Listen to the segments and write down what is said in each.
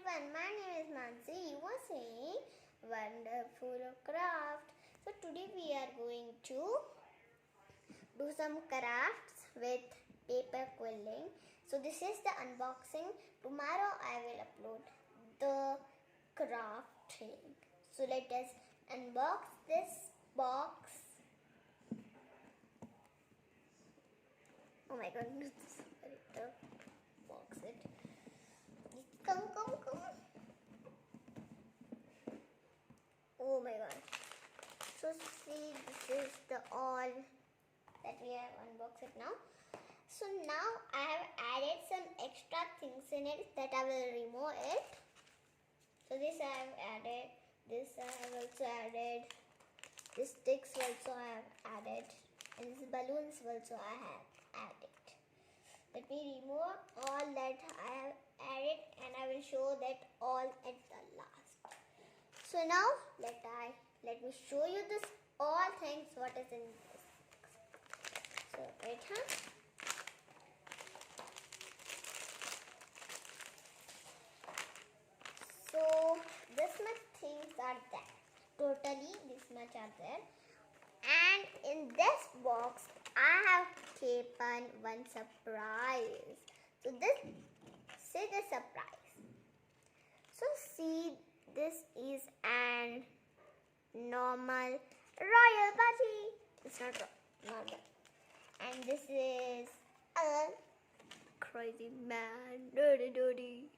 everyone, my name is Mansi. You are saying wonderful craft. So today we are going to do some crafts with paper quilling. So this is the unboxing. Tomorrow I will upload the crafting. So let us unbox this box. Oh my god, this is very tough. Box it. Come. Oh my god. So see, this is the all that we have unboxed it now. So now I have added some extra things in it that I will remove it. So this I have added. This I have also added. This sticks also I have added. And these balloons also I have added. Let me remove all that I have added and I will show that all at the last. So now let me show you this all things what is in this. So wait, So this much things are there. Totally this much are there. And in this box I have kept one surprise. So see the surprise. So see, this is an normal royal party. It's not normal. And this is a crazy man. Dirty.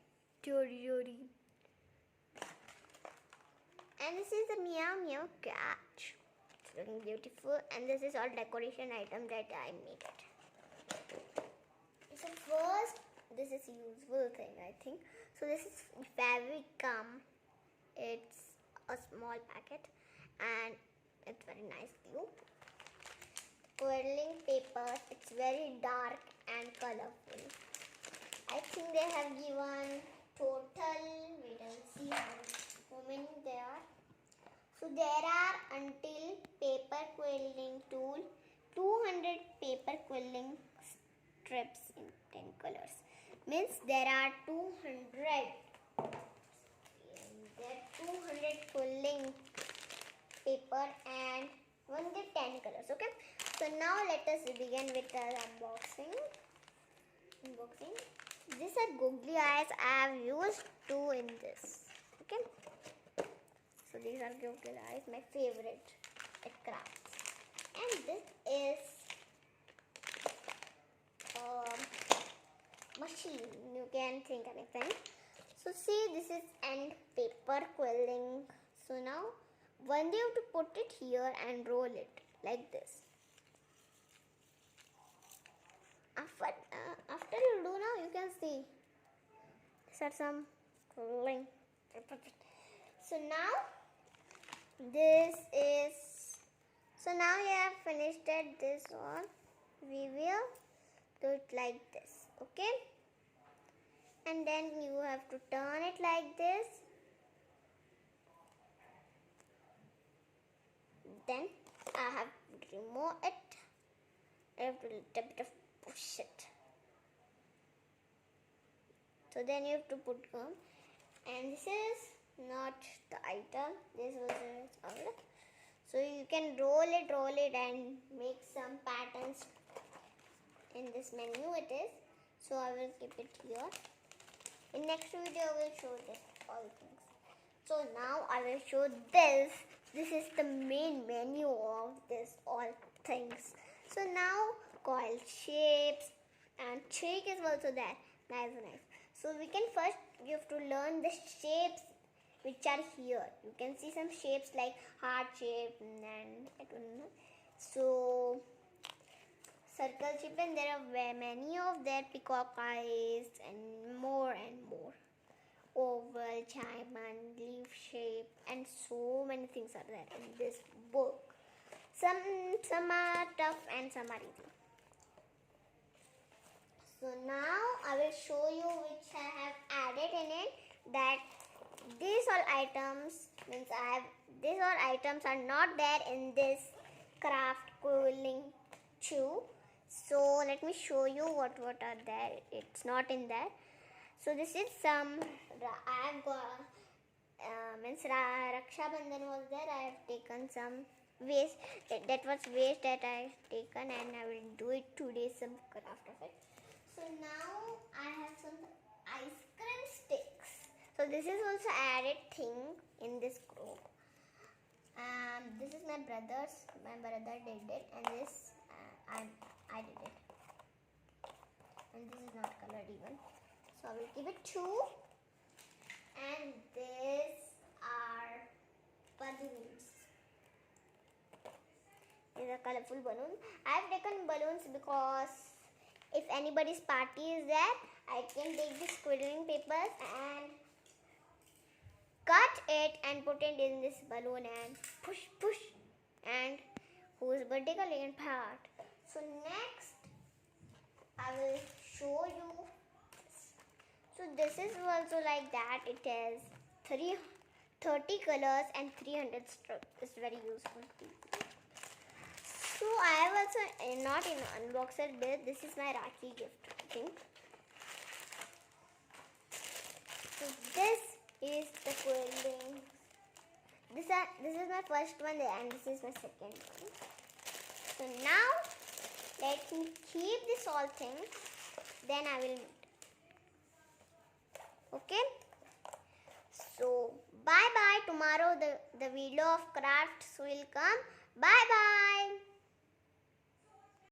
And this is a meow cat. It's looking beautiful. And this is all decoration item that I made it. So first, this is a useful thing, I think. So this is fabric gum. It's a small packet and it's very nice glue. Quilling paper. It's very dark and colorful. I think they have given total. Wait and see how many there are. So there are until paper quilling tool 200 paper quilling strips in 10 colors. Means there are 200. There are 200 quilling paper and only 10 colors. Okay. So now let us begin with the unboxing. These are googly eyes. I have used 2 in this. Okay. So these are googly eyes, my favorite at crafts. And this is machine. You can think anything. So see, this is and paper quilling. So now one day you have to put it here and roll it like this. After you do now, you can see these are some quilling. So now this is. So now you have finished it. This one we will do it like this. Okay. And then you have to turn it like this. Then I have to remove it. I have to little bit of push it. So then you have to put gum. And this is not the item. This was all. So you can roll it and make some patterns. In this menu it is. So I will keep it here. In next video I will show this all things. So now I will show this. This is the main menu of this all things. So now coil shapes and trick is also there. Nice. So we can first, you have to learn the shapes which are here. You can see some shapes like heart shape and I don't know. So circle shape, and there are many of their peacock eyes and more. Oval, diamond, leaf shape, and so many things are there in this book. Some are tough and some are easy. So now I will show you which I have added in it. That these all items are not there in this craft quilling chew. So let me show you what are there. It's not in there. So this is some. I have got. Means Raksha Bandhan was there. I have taken some waste. That was waste that I have taken, and I will do it today. Some craft of it. So now I have some ice cream sticks. So this is also added thing in this group. This is my brother's. My brother did it, and this I did it. And this is not colored even. So I will give it 2. And these are balloons. These are colorful balloons. I have taken balloons because if anybody's party is there, I can take the quilling papers and cut it and put it in this balloon and push, and whose birthday can part. So next, I will show you. So this is also like that. It has 30 colors and 300 strokes. It's very useful. So I have also not in unboxed this. This is my Rakhi gift, I think. So this is the quilling. This is my first one and this is my second one. So now let me keep this all things. Then I will. Okay. So bye bye. Tomorrow the video of crafts will come. Bye bye.